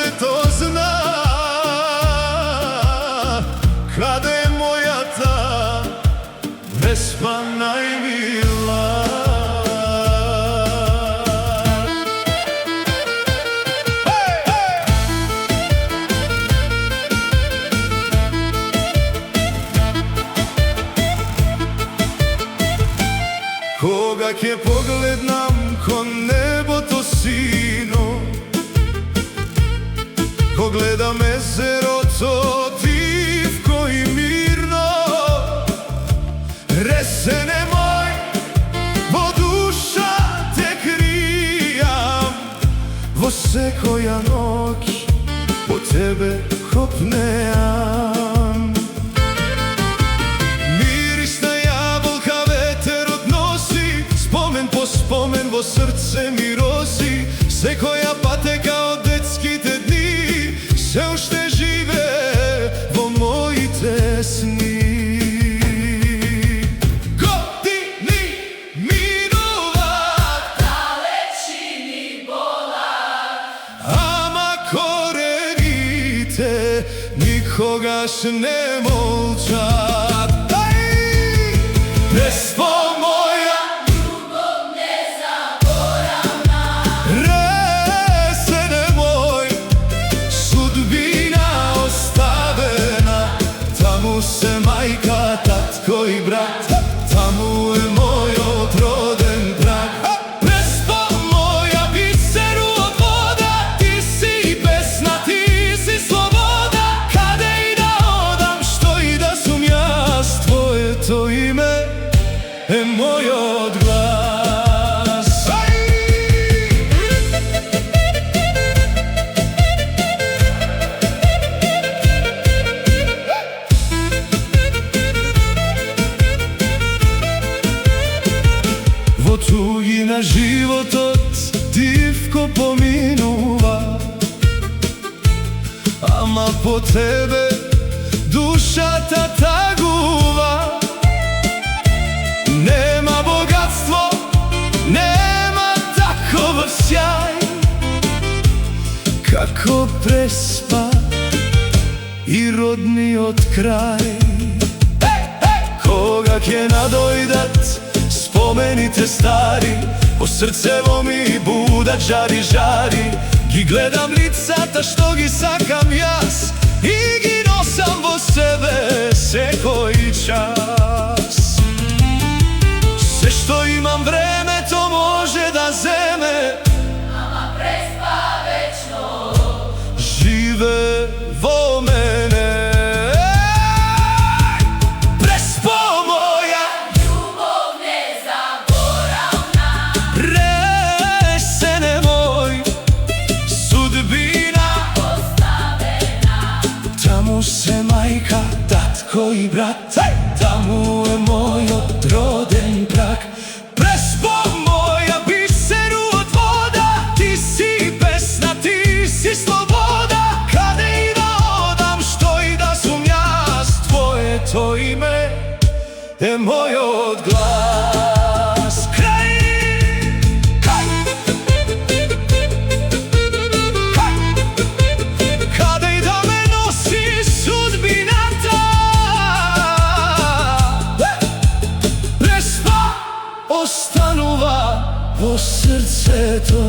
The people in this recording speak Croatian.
sve to zna. Kada je moja ta Vespa najmila. Koga je pogled nam ko nebo to sino, ko gleda mezero to divko i mirno. Resene moj, vo duša te krijam, vo se koja noć po tebe kopneam. Spomen vo srce mi rosi, se koja pate kao detskite dni, se ušte žive vo moji tesni. Godini minuva, dalečini bola, ama korenite, nikogaš ne molčat. Vespo moja, se majka, tatko i brat, tamo je moj odroden prag. Vespo moja, biseru od voda, ti si pesna, ti si sloboda. Kada i da odam, što i da sum jas, tvoje to ime je moj odglas. Tugi na život od divko pominuva, ama po tebe duša ta taguva. Nema bogatstvo, nema takov sjaj, kako prespa i rodni od kraj. Koga je nadojdat, spomenite stari, po srcevo mi buda žari, žari. Gi gledam lica ta što gi sakam jas, i gi nosam vo sebe se koji čas. Sve što imam vreme to može da zeme, ama prespa večno žive vo mene. Tamo se majka, tatko i brat, tamo je moj odroden prag. Prespo moja, biseru od voda, ti si pesna, ti si sloboda. Kada i da odam, što i da sum jas, tvoje to ime je moj odglas. Ostanuva po srce to